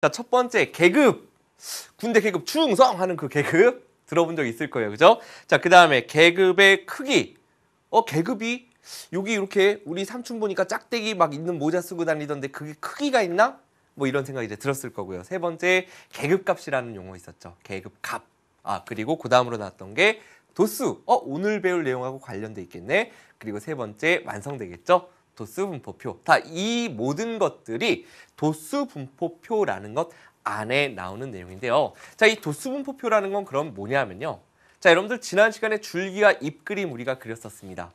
자, 첫 번째 계급. 군대 계급 충성 하는 그 계급 들어본 적 있을 거예요. 그죠? 자, 그다음에 계급의 크기. 계급이 여기 이렇게 우리 삼촌 보니까 짝대기 막 있는 모자 쓰고 다니던데 그게 크기가 있나? 뭐 이런 생각이 이제 들었을 거고요. 세 번째 계급값이라는 용어 있었죠. 계급값. 그리고 그 다음으로 나왔던 게 도수. 오늘 배울 내용하고 관련돼 있겠네. 그리고 세 번째 완성되겠죠. 도수 분포표. 다 이 모든 것들이 도수 분포표라는 것 안에 나오는 내용인데요. 자, 이 도수 분포표라는 건 그럼 뭐냐면요. 자, 여러분들 지난 시간에 줄기와 잎 그림 우리가 그렸었습니다.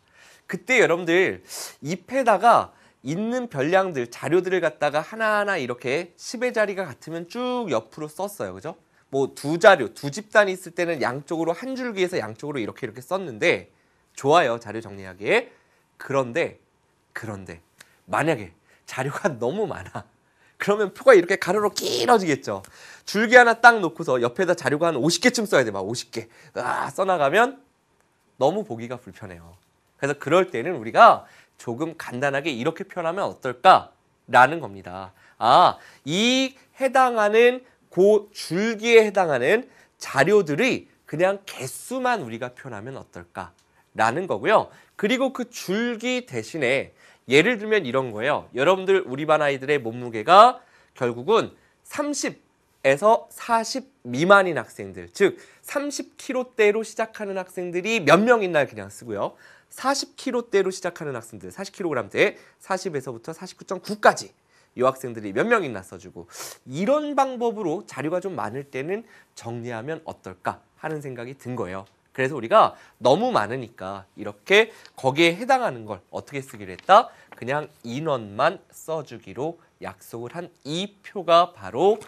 그때 여러분들 잎에다가 있는 별량들, 자료들을 갖다가 하나하나 이렇게 10의 자리가 같으면 쭉 옆으로 썼어요. 그죠? 뭐 두 자료, 두 집단이 있을 때는 양쪽으로 한 줄기에서 양쪽으로 이렇게 썼는데 좋아요. 자료 정리하기에. 그런데 만약에 자료가 너무 많아. 그러면 표가 이렇게 가로로 길어지겠죠. 줄기 하나 딱 놓고서 옆에다 자료가 한 50개쯤 써야 돼. 막 50개. 써나가면 너무 보기가 불편해요. 그래서 그럴 때는 우리가 조금 간단하게 이렇게 표현하면 어떨까라는 겁니다. 이 해당하는 그 줄기에 해당하는 자료들이 그냥 개수만 우리가 표현하면 어떨까라는 거고요. 그리고 그 줄기 대신에 예를 들면 이런 거예요. 여러분들 우리 반 아이들의 몸무게가 결국은 30에서 40 미만인 학생들, 즉 30kg대로 시작하는 학생들이 몇 명 있나 그냥 쓰고요. 40kg대로 시작하는 학생들, 40kg대 40에서부터 49.9까지 이 학생들이 몇 명 있나 써주고, 이런 방법으로 자료가 좀 많을 때는 정리하면 어떨까 하는 생각이 든 거예요. 그래서 우리가 너무 많으니까 이렇게 거기에 해당하는 걸 어떻게 쓰기로 했다? 그냥 인원만 써주기로 약속을 한 이 표가 바로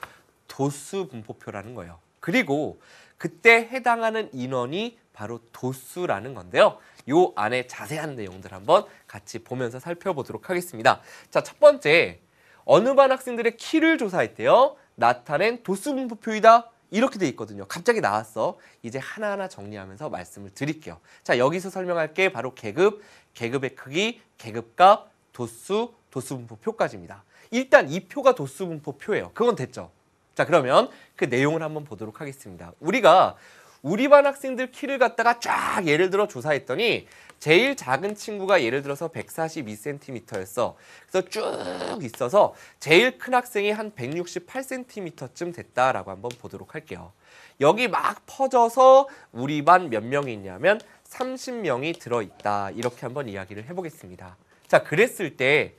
도수 분포표라는 거예요. 그리고 그때 해당하는 인원이 바로 도수라는 건데요. 요 안에 자세한 내용들 한번 같이 보면서 살펴보도록 하겠습니다. 자, 첫 번째, 어느 반 학생들의 키를 조사했대요. 나타낸 도수 분포표이다. 이렇게 돼 있거든요. 갑자기 나왔어. 이제 하나하나 정리하면서 말씀을 드릴게요. 자, 여기서 설명할 게 바로 계급, 계급의 크기, 계급값, 도수, 도수분포표까지입니다. 일단 이 표가 도수분포표예요. 그건 됐죠. 자, 그러면 그 내용을 한번 보도록 하겠습니다. 우리가 우리 반 학생들 키를 갖다가 쫙 예를 들어 조사했더니 제일 작은 친구가 예를 들어서 142cm였어. 그래서 쭉 있어서 제일 큰 학생이 한 168cm쯤 됐다라고 한번 보도록 할게요. 여기 막 퍼져서 우리 반 몇 명이 있냐면 30명이 들어있다. 이렇게 한번 이야기를 해보겠습니다. 자, 그랬을 때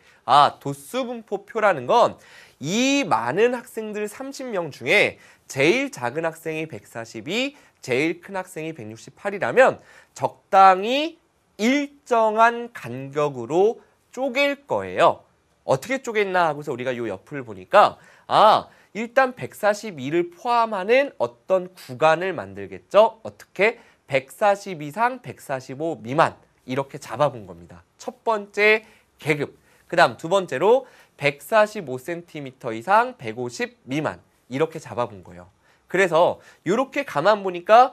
도수분포표라는 건 이 많은 학생들 30명 중에 제일 작은 학생이 142, 제일 큰 학생이 168이라면 적당히 일정한 간격으로 쪼갤 거예요. 어떻게 쪼갰나 하고서 우리가 요 옆을 보니까 일단 142를 포함하는 어떤 구간을 만들겠죠. 어떻게? 140 이상, 145 미만 이렇게 잡아본 겁니다. 첫 번째 계급. 그 다음 두 번째로 145cm 이상, 150 미만 이렇게 잡아본 거예요. 그래서 이렇게 가만 보니까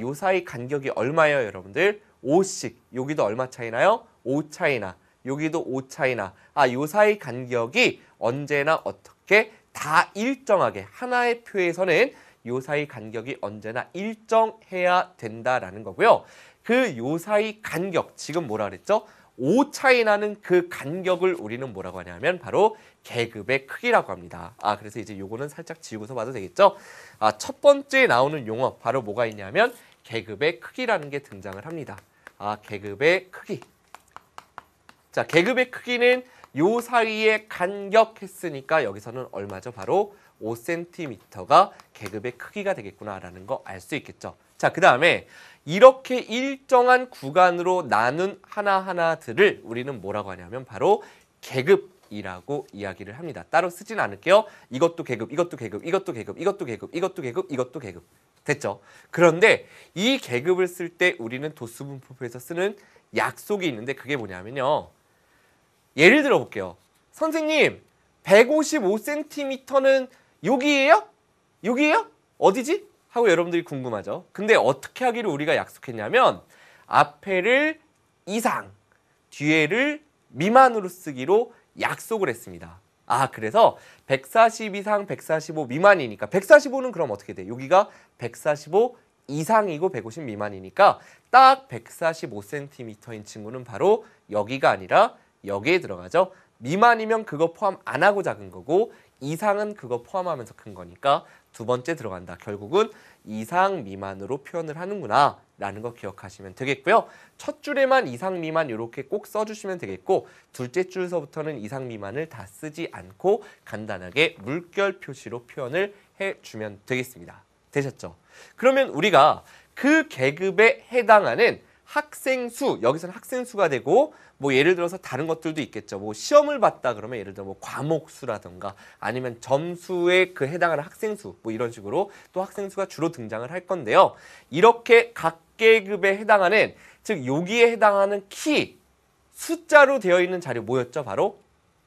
요 사이 간격이 얼마예요, 여러분들? 5씩. 여기도 얼마 차이나요? 5 차이나. 여기도 5 차이나. 요 사이 간격이 언제나 어떻게 다 일정하게 하나의 표에서는 요 사이 간격이 언제나 일정해야 된다라는 거고요. 그 요 사이 간격, 지금 뭐라 그랬죠? 5 차이 나는 그 간격을 우리는 뭐라고 하냐면 바로 계급의 크기라고 합니다. 그래서 이제 요거는 살짝 지우고서 봐도 되겠죠? 첫 번째 나오는 용어 바로 뭐가 있냐면 계급의 크기라는 게 등장을 합니다. 계급의 크기. 자, 계급의 크기는 요 사이에 간격 했으니까 여기서는 얼마죠? 바로 5cm가 계급의 크기가 되겠구나라는 거 알 수 있겠죠. 자, 그 다음에 이렇게 일정한 구간으로 나눈 하나하나들을 우리는 뭐라고 하냐면 바로 계급이라고 이야기를 합니다. 따로 쓰진 않을게요. 이것도 계급, 이것도 계급, 이것도 계급, 이것도 계급, 이것도 계급, 이것도 계급. 됐죠? 그런데 이 계급을 쓸 때 우리는 도수분포표에서 쓰는 약속이 있는데 그게 뭐냐면요. 예를 들어 볼게요. 선생님, 155cm는 여기예요? 여기예요? 어디지? 하고 여러분들이 궁금하죠. 근데 어떻게 하기를 우리가 약속했냐면 앞에를 이상, 뒤에를 미만으로 쓰기로 약속을 했습니다. 아, 그래서 140 이상 145 미만이니까 145는 그럼 어떻게 돼? 여기가 145 이상이고 150 미만이니까 딱 145cm인 친구는 바로 여기가 아니라 여기에 들어가죠. 미만이면 그거 포함 안 하고 작은 거고 이상은 그거 포함하면서 큰 거니까 두 번째 들어간다. 결국은 이상 미만으로 표현을 하는구나 라는 거 기억하시면 되겠고요. 첫 줄에만 이상 미만 이렇게 꼭 써주시면 되겠고 둘째 줄서부터는 이상 미만을 다 쓰지 않고 간단하게 물결 표시로 표현을 해주면 되겠습니다. 되셨죠? 그러면 우리가 그 계급에 해당하는 학생 수, 여기서는 학생 수가 되고 뭐 예를 들어서 다른 것들도 있겠죠. 뭐 시험을 봤다 그러면 예를 들어 뭐 과목 수라던가 아니면 점수에 그 해당하는 학생 수 뭐 이런 식으로 또 학생 수가 주로 등장을 할 건데요. 이렇게 각 계급에 해당하는 즉 여기에 해당하는 키 숫자로 되어 있는 자료 뭐였죠? 바로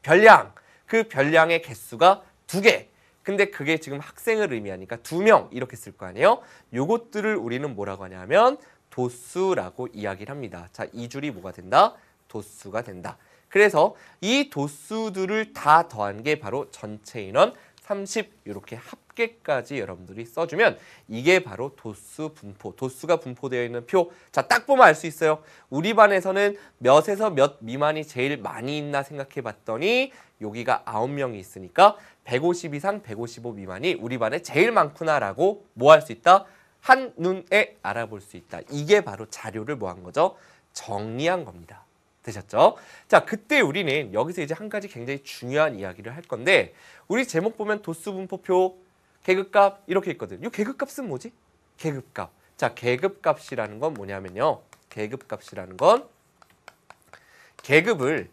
별량. 그 별량의 개수가 2개. 근데 그게 지금 학생을 의미하니까 2명 이렇게 쓸 거 아니에요? 요것들을 우리는 뭐라고 하냐면 도수라고 이야기를 합니다. 자, 이 줄이 뭐가 된다? 도수가 된다. 그래서 이 도수들을 다 더한 게 바로 전체 인원 30 이렇게 합계까지 여러분들이 써주면 이게 바로 도수 분포, 도수가 분포되어 있는 표. 자, 딱 보면 알 수 있어요. 우리 반에서는 몇에서 몇 미만이 제일 많이 있나 생각해 봤더니 여기가 9명이 있으니까 150 이상 155 미만이 우리 반에 제일 많구나라고 뭐 할 수 있다? 한눈에 알아볼 수 있다. 이게 바로 자료를 뭐 한 거죠? 정리한 겁니다. 되셨죠? 자, 그때 우리는 여기서 이제 한 가지 굉장히 중요한 이야기를 할 건데 우리 제목 보면 도수 분포표, 계급값 이렇게 있거든. 이 계급값은 뭐지? 계급값. 자, 계급값이라는 건 뭐냐면요. 계급값이라는 건 계급을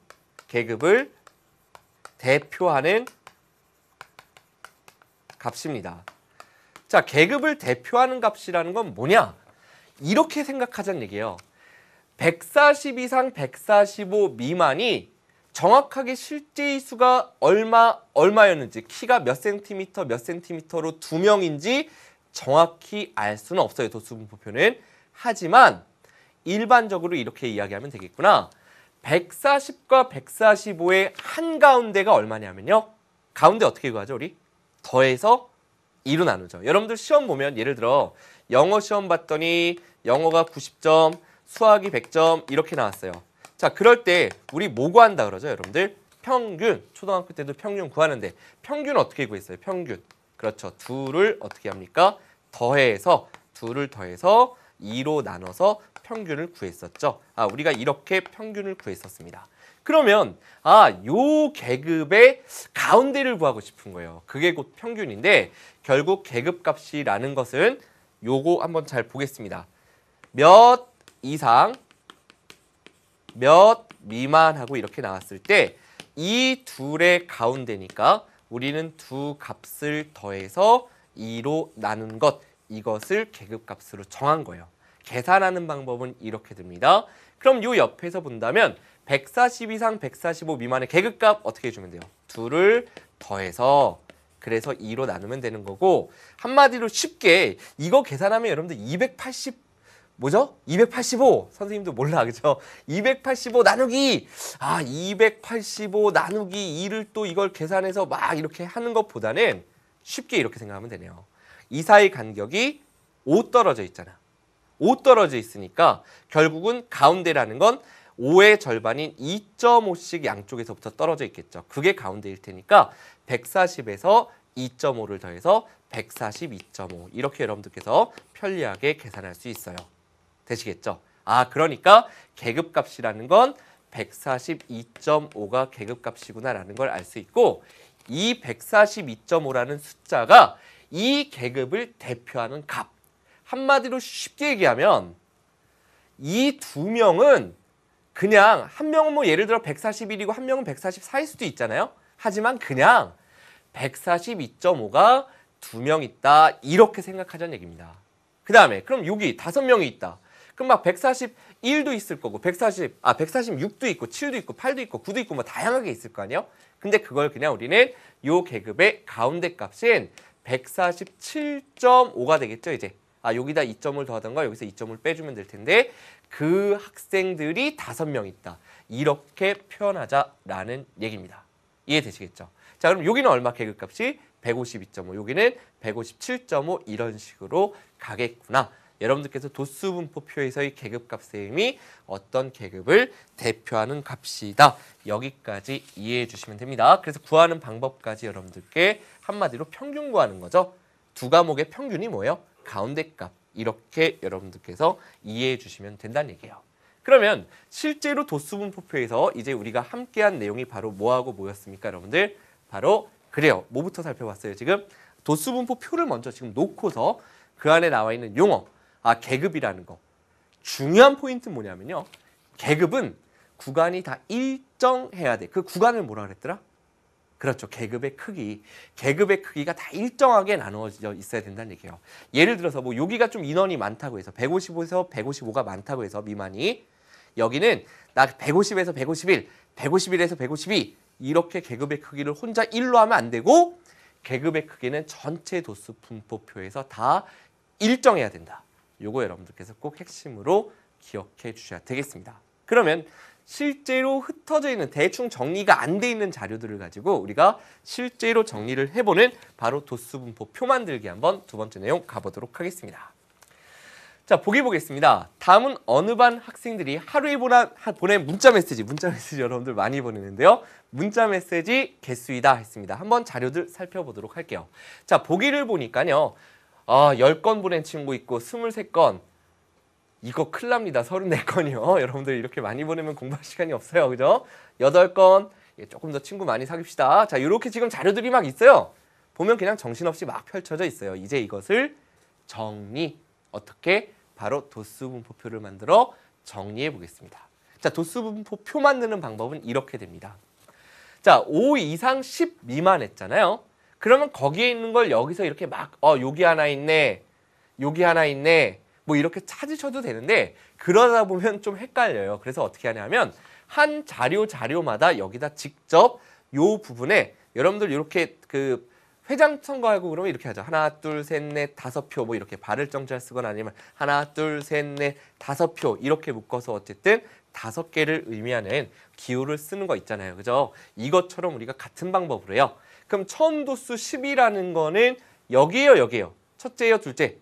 대표하는 값입니다. 자, 계급을 대표하는 값이라는 건 뭐냐? 이렇게 생각하자는 얘기예요. 140 이상 145 미만이 정확하게 실제의 수가 얼마였는지 키가 몇 센티미터로 2명인지 정확히 알 수는 없어요. 도수분포표는. 하지만 일반적으로 이렇게 이야기하면 되겠구나. 140과 145의 한가운데가 얼마냐면요. 가운데 어떻게 구하죠 우리? 더해서 2로 나누죠. 여러분들 시험 보면 예를 들어 영어 시험 봤더니 영어가 90점, 수학이 100점 이렇게 나왔어요. 자, 그럴 때 우리 뭐 구한다 그러죠 여러분들? 평균. 초등학교 때도 평균 구하는데 평균 어떻게 구했어요? 평균. 그렇죠. 2를 어떻게 합니까? 더해서 2를 더해서 2로 나눠서 평균을 구했었죠. 아, 우리가 이렇게 평균을 구했었습니다. 그러면 요 계급의 가운데를 구하고 싶은 거예요. 그게 곧 평균인데 결국 계급값이라는 것은 요거 한번 잘 보겠습니다. 몇 이상, 몇 미만 하고 이렇게 나왔을 때 이 둘의 가운데니까 우리는 두 값을 더해서 2로 나눈 것, 이것을 계급값으로 정한 거예요. 계산하는 방법은 이렇게 됩니다. 그럼 요 옆에서 본다면 140 이상 145 미만의 계급값 어떻게 해주면 돼요? 2를 더해서 그래서 2로 나누면 되는 거고 한마디로 쉽게 이거 계산하면 여러분들 280 뭐죠? 285 선생님도 몰라 그죠? 285 나누기 285 나누기 2를 또 이걸 계산해서 막 이렇게 하는 것보다는 쉽게 이렇게 생각하면 되네요. 이 사이 간격이 5 떨어져 있잖아. 5 떨어져 있으니까 결국은 가운데라는 건 5의 절반인 2.5씩 양쪽에서부터 떨어져 있겠죠. 그게 가운데일 테니까 140에서 2.5를 더해서 142.5 이렇게 여러분들께서 편리하게 계산할 수 있어요. 되시겠죠? 그러니까 계급값이라는 건 142.5가 계급값이구나라는 걸 알 수 있고 이 142.5라는 숫자가 이 계급을 대표하는 값. 한마디로 쉽게 얘기하면 이 두 명은 그냥 한 명은 뭐 예를 들어 141이고 한 명은 144일 수도 있잖아요. 하지만 그냥 142.5가 두 명 있다 이렇게 생각하자는 얘기입니다. 그 다음에 그럼 여기 5명이 있다. 그럼 막 141도 있을 거고 146도 있고 7도 있고 8도 있고 9도 있고 뭐 다양하게 있을 거 아니에요? 근데 그걸 그냥 우리는 요 계급의 가운데 값인 147.5가 되겠죠 이제. 여기다 2점을 더하던가 여기서 2점을 빼주면 될 텐데 그 학생들이 5명 있다. 이렇게 표현하자라는 얘기입니다. 이해되시겠죠? 자, 그럼 여기는 얼마 계급값이? 152.5, 여기는 157.5 이런 식으로 가겠구나. 여러분들께서 도수분포표에서의 계급값 셈이 어떤 계급을 대표하는 값이다. 여기까지 이해해 주시면 됩니다. 그래서 구하는 방법까지 여러분들께 한마디로 평균 구하는 거죠. 두 과목의 평균이 뭐예요? 가운데 값. 이렇게 여러분들께서 이해해 주시면 된다는 얘기예요. 그러면 실제로 도수분포표에서 이제 우리가 함께한 내용이 바로 뭐하고 뭐였습니까, 여러분들? 바로 그래요. 뭐부터 살펴봤어요, 지금? 도수분포표를 먼저 지금 놓고서 그 안에 나와 있는 용어, 계급이라는 거. 중요한 포인트는 뭐냐면요. 계급은 구간이 다 일정해야 돼. 그 구간을 뭐라 그랬더라? 그렇죠. 계급의 크기. 계급의 크기가 다 일정하게 나누어져 있어야 된다는 얘기예요. 예를 들어서 뭐 여기가 좀 인원이 많다고 해서 155에서 155가 많다고 해서 미만이 여기는 나 150에서 151, 151에서 152 이렇게 계급의 크기를 혼자 1로 하면 안 되고 계급의 크기는 전체 도수분포표에서 다 일정해야 된다. 요거 여러분들께서 꼭 핵심으로 기억해 주셔야 되겠습니다. 그러면 실제로 흩어져 있는 대충 정리가 안 돼 있는 자료들을 가지고 우리가 실제로 정리를 해보는 바로 도수분포표 만들기 한번 두 번째 내용 가보도록 하겠습니다. 자, 보기 보겠습니다. 다음은 어느 반 학생들이 하루에 보낸 문자 메시지 여러분들 많이 보내는데요. 문자 메시지 개수이다 했습니다. 한번 자료들 살펴보도록 할게요. 자, 보기를 보니까요. 10건 보낸 친구 있고 23건. 이거 큰일 납니다. 34건이요. 여러분들 이렇게 많이 보내면 공부할 시간이 없어요. 그죠? 8건. 조금 더 친구 많이 사귀읍시다. 자, 이렇게 지금 자료들이 막 있어요. 보면 그냥 정신없이 막 펼쳐져 있어요. 이제 이것을 어떻게? 바로 도수분포표를 만들어 정리해 보겠습니다. 자, 도수분포표 만드는 방법은 이렇게 됩니다. 자, 5 이상 10 미만 했잖아요. 그러면 거기에 있는 걸 여기서 이렇게 막 여기 하나 있네. 여기 하나 있네. 뭐 이렇게 찾으셔도 되는데 그러다 보면 좀 헷갈려요. 그래서 어떻게 하냐면 한 자료마다 여기다 직접 요 부분에 여러분들 이렇게 그 회장 선거하고 그러면 이렇게 하죠. 하나, 둘, 셋, 넷, 5표 뭐 이렇게 발을 정자를 쓰거나 아니면 하나, 둘, 셋, 넷, 5표 이렇게 묶어서 어쨌든 5개를 의미하는 기호를 쓰는 거 있잖아요. 그죠? 이것처럼 우리가 같은 방법으로 해요. 그럼 처음 도수 10이라는 거는 여기에요. 첫째예요, 둘째?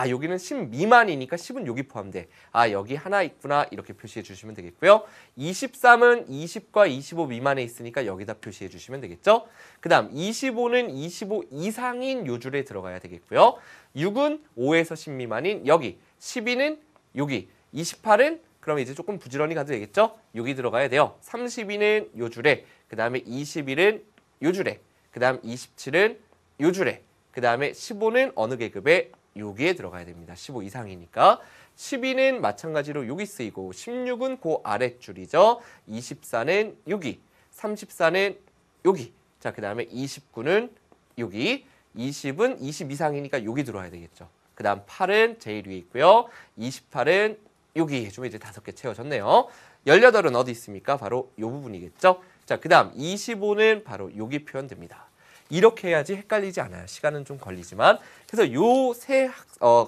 여기는 10 미만이니까 10은 여기 포함돼. 여기 하나 있구나. 이렇게 표시해 주시면 되겠고요. 23은 20과 25 미만에 있으니까 여기다 표시해 주시면 되겠죠. 그 다음 25는 25 이상인 요 줄에 들어가야 되겠고요. 6은 5에서 10 미만인 여기. 12는 여기. 28은 그럼 이제 조금 부지런히 가도 되겠죠. 여기 들어가야 돼요. 32는 요 줄에. 그 다음에 21은 요 줄에. 그 다음 27은 요 줄에. 그 다음에 15는 어느 계급에? 여기에 들어가야 됩니다. 15 이상이니까. 12는 마찬가지로 여기 쓰이고 16은 그 아랫줄이죠. 24는 여기. 34는 여기. 자, 그 다음에 29는 여기. 20은 20 이상이니까 여기 들어와야 되겠죠. 그 다음 8은 제일 위에 있고요. 28은 여기. 좀 이제 5개 채워졌네요. 18은 어디 있습니까? 바로 이 부분이겠죠. 자, 그 다음 25는 바로 여기 표현됩니다. 이렇게 해야지 헷갈리지 않아요. 시간은 좀 걸리지만. 그래서 요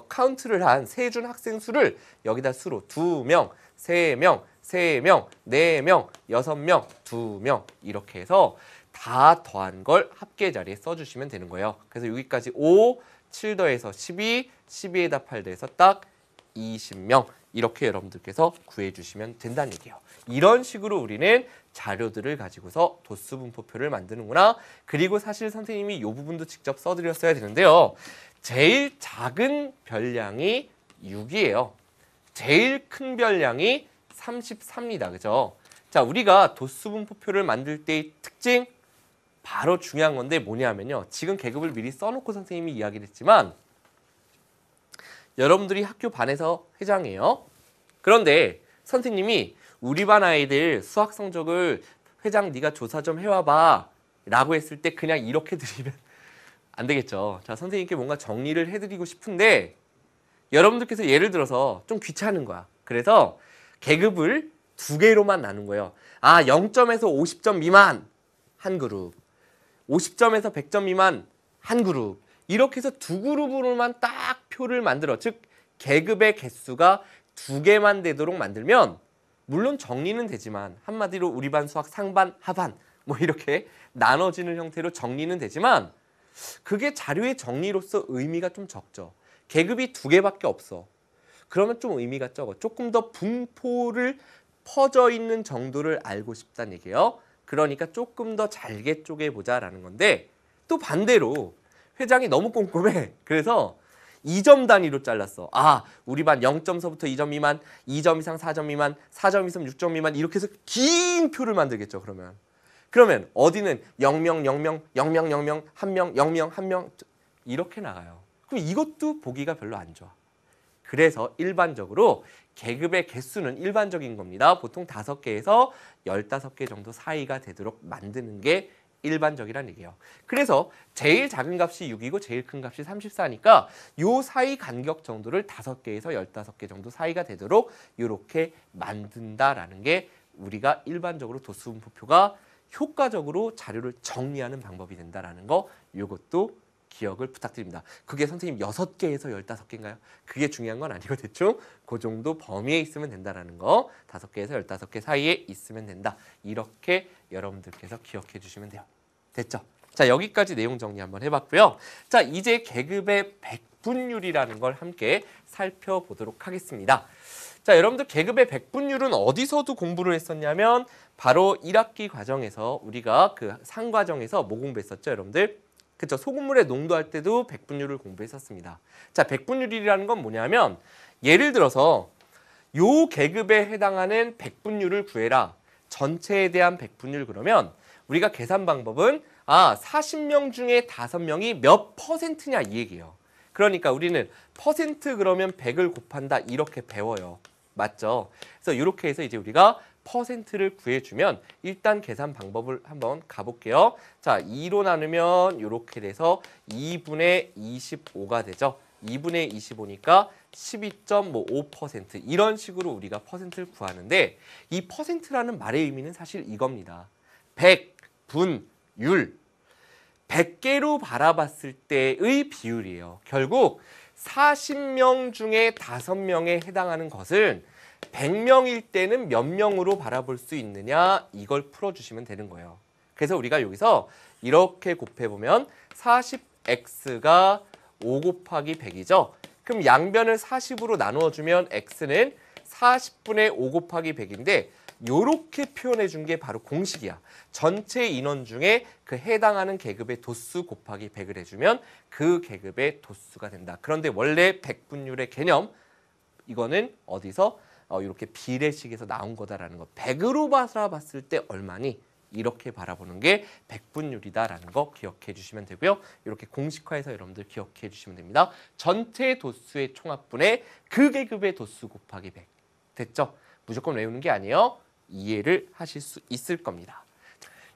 카운트를 한 세 준 학생 수를 여기다 수로 2명, 3명, 3명, 4명, 6명, 2명 이렇게 해서 다 더한 걸 합계 자리에 써주시면 되는 거예요. 그래서 여기까지 5, 7 더해서 12, 12에다 8 더해서 딱 20명 이렇게 여러분들께서 구해주시면 된다는 얘기예요. 이런 식으로 우리는 자료들을 가지고서 도수분포표를 만드는구나. 그리고 사실 선생님이 이 부분도 직접 써드렸어야 되는데요. 제일 작은 별량이 6이에요. 제일 큰 별량이 34입니다. 그죠? 자, 우리가 도수분포표를 만들 때의 특징 바로 중요한 건데 뭐냐면요. 지금 계급을 미리 써놓고 선생님이 이야기를 했지만 여러분들이 학교 반에서 회장이에요. 그런데 선생님이 우리 반 아이들 수학 성적을 회장 네가 조사 좀 해와봐 라고 했을 때 그냥 이렇게 드리면 안 되겠죠. 자, 선생님께 뭔가 정리를 해드리고 싶은데 여러분들께서 예를 들어서 좀 귀찮은 거야. 그래서 계급을 2개로만 나눈 거예요. 0점에서 50점 미만 한 그룹, 50점에서 100점 미만 한 그룹, 이렇게 해서 2그룹으로만 딱 표를 만들어, 즉 계급의 개수가 2개만 되도록 만들면 물론 정리는 되지만 한마디로 우리 반 수학 상반, 하반 뭐 이렇게 나눠지는 형태로 정리는 되지만 그게 자료의 정리로서 의미가 좀 적죠. 계급이 2개밖에 없어. 그러면 좀 의미가 적어. 조금 더 분포를 퍼져 있는 정도를 알고 싶다는 얘기예요. 그러니까 조금 더 잘게 쪼개보자라는 건데 또 반대로 회장이 너무 꼼꼼해. 그래서 2점 단위로 잘랐어. 아, 우리 반 0점서부터 2점 미만, 2점 이상 4점 미만, 4점 이상 6점 미만 이렇게 해서 긴 표를 만들겠죠. 그러면 어디는 0명, 0명, 0명, 0명, 1명, 0명, 1명 이렇게 나가요. 그럼 이것도 보기가 별로 안 좋아. 그래서 일반적으로 계급의 개수는 일반적인 겁니다. 보통 5개에서 15개 정도 사이가 되도록 만드는 게 일반적이라는 얘기예요. 그래서 제일 작은 값이 6이고 제일 큰 값이 34니까 요 사이 간격 정도를 5개에서 15개 정도 사이가 되도록 이렇게 만든다라는 게 우리가 일반적으로 도수분포표가 효과적으로 자료를 정리하는 방법이 된다라는 거 요것도 기억을 부탁드립니다. 그게 선생님 6개에서 15개인가요? 그게 중요한 건 아니고 대충 그 정도 범위에 있으면 된다라는 거 5개에서 15개 사이에 있으면 된다. 이렇게 여러분들께서 기억해 주시면 돼요. 됐죠? 자, 여기까지 내용 정리 한번 해봤고요. 자, 이제 계급의 백분율이라는 걸 함께 살펴보도록 하겠습니다. 자, 여러분들 계급의 백분율은 어디서도 공부를 했었냐면 바로 1학기 과정에서 우리가 그 상과정에서 뭐 공부했었죠, 여러분들? 그렇죠. 소금물에 농도할 때도 백분율을 공부했었습니다. 자, 백분율이라는 건 뭐냐면 예를 들어서 요 계급에 해당하는 백분율을 구해라. 전체에 대한 백분율 그러면 우리가 계산 방법은 40명 중에 5명이 몇 %냐 이 얘기예요. 그러니까 우리는 퍼센트 그러면 100을 곱한다 이렇게 배워요. 맞죠? 그래서 이렇게 해서 이제 우리가 퍼센트를 구해주면 일단 계산 방법을 한번 가볼게요. 자, 2로 나누면 이렇게 돼서 2분의 25가 되죠. 2분의 25니까 12.5% 이런 식으로 우리가 퍼센트를 구하는데 이 퍼센트라는 말의 의미는 사실 이겁니다. 100, 분, 율. 100개로 바라봤을 때의 비율이에요. 결국 40명 중에 5명에 해당하는 것은 100명일 때는 몇 명으로 바라볼 수 있느냐 이걸 풀어주시면 되는 거예요. 그래서 우리가 여기서 이렇게 곱해보면 40x가 5 곱하기 100이죠. 그럼 양변을 40으로 나누어주면 x는 40분의 5 곱하기 100인데 요렇게 표현해 준 게 바로 공식이야. 전체 인원 중에 그 해당하는 계급의 도수 곱하기 100을 해주면 그 계급의 도수가 된다. 그런데 원래 백분율의 개념 이거는 어디서 이렇게 비례식에서 나온 거다라는 거. 100으로 바라봤을 때 얼마니? 이렇게 바라보는 게 백분율이다라는 거 기억해 주시면 되고요. 이렇게 공식화해서 여러분들 기억해 주시면 됩니다. 전체 도수의 총합분의 그 계급의 도수 곱하기 100. 됐죠? 무조건 외우는 게 아니에요. 이해를 하실 수 있을 겁니다.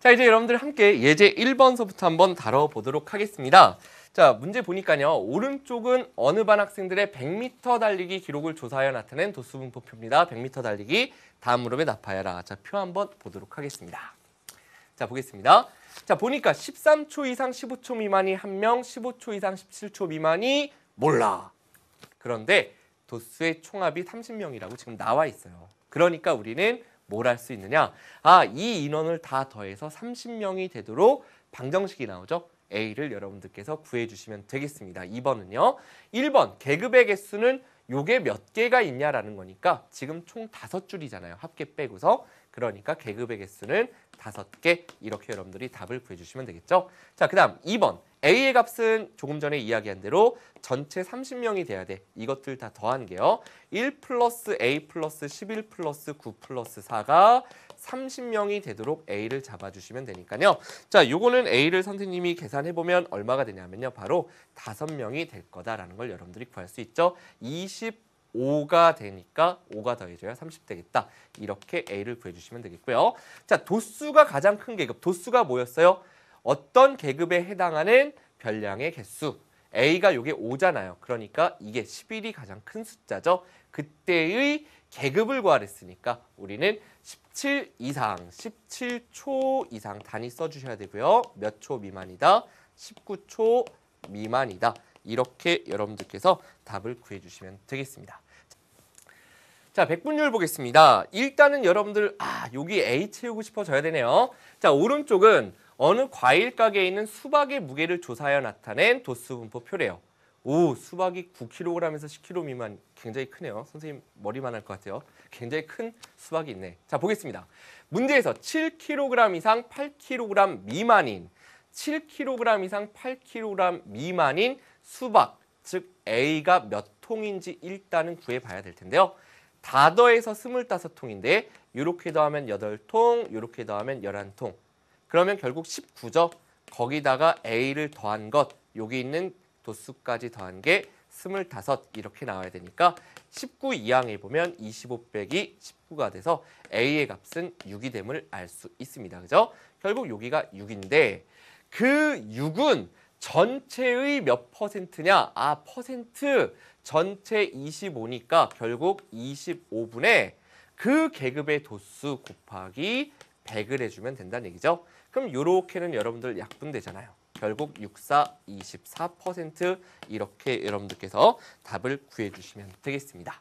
자, 이제 여러분들 함께 예제 1번서부터 한번 다뤄보도록 하겠습니다. 자, 문제 보니까요. 오른쪽은 어느 반 학생들의 100m 달리기 기록을 조사하여 나타낸 도수분포표입니다. 100m 달리기 다음 무릎에 납하여라. 자, 표 한번 보도록 하겠습니다. 자, 보겠습니다. 자, 보니까 13초 이상 15초 미만이 1명, 15초 이상 17초 미만이 몰라. 그런데 도수의 총합이 30명이라고 지금 나와 있어요. 그러니까 우리는 뭘 할 수 있느냐? 이 인원을 다 더해서 30명이 되도록 방정식이 나오죠. A를 여러분들께서 구해주시면 되겠습니다. 2번은요. 1번 계급의 개수는 요게 몇 개가 있냐라는 거니까 지금 총 5줄이잖아요. 합계 빼고서. 그러니까 계급의 개수는 5개 이렇게 여러분들이 답을 구해주시면 되겠죠. 자, 그 다음 2번 A의 값은 조금 전에 이야기한 대로 전체 30명이 돼야 돼. 이것들 다 더한 게요. 1 플러스 A 플러스 11 플러스 9 플러스 4가 30명이 되도록 A를 잡아주시면 되니까요. 자, 요거는 A를 선생님이 계산해보면 얼마가 되냐면요. 바로 5명이 될 거다라는 걸 여러분들이 구할 수 있죠. 25가 되니까 5가 더해져야 30 되겠다. 이렇게 A를 구해주시면 되겠고요. 자, 도수가 가장 큰 계급. 도수가 뭐였어요? 어떤 계급에 해당하는 별량의 개수. A가 요게 5잖아요. 그러니까 이게 11이 가장 큰 숫자죠. 그때의 계급을 구하랬으니까 우리는 17 이상, 17초 이상 단위 써주셔야 되고요. 몇 초 미만이다? 19초 미만이다. 이렇게 여러분들께서 답을 구해주시면 되겠습니다. 자, 백분율 보겠습니다. 일단은 여러분들 여기 A 채우고 싶어져야 되네요. 자, 오른쪽은 어느 과일 가게에 있는 수박의 무게를 조사하여 나타낸 도수 분포표래요. 오, 수박이 9kg에서 10kg 미만, 굉장히 크네요. 선생님 머리만 할 것 같아요. 굉장히 큰 수박이 있네. 자, 보겠습니다. 문제에서 7kg 이상 8kg 미만인 7kg 이상 8kg 미만인 수박, 즉 A가 몇 통인지 일단은 구해봐야 될 텐데요. 다 더해서 25통인데 이렇게 더하면 8통, 이렇게 더하면 11통. 그러면 결국 19죠. 거기다가 A를 더한 것, 여기 있는 도수까지 더한 게 25 이렇게 나와야 되니까 19 이항에 보면 25 빼기 19가 돼서 A의 값은 6이 됨을 알 수 있습니다. 그죠? 결국 여기가 6인데 그 6은 전체의 몇 퍼센트냐? 퍼센트 전체 25니까 결국 25분의 그 계급의 도수 곱하기 100을 해주면 된다는 얘기죠. 그럼 요렇게는 여러분들 약분되잖아요. 결국 64, 24% 이렇게 여러분들께서 답을 구해주시면 되겠습니다.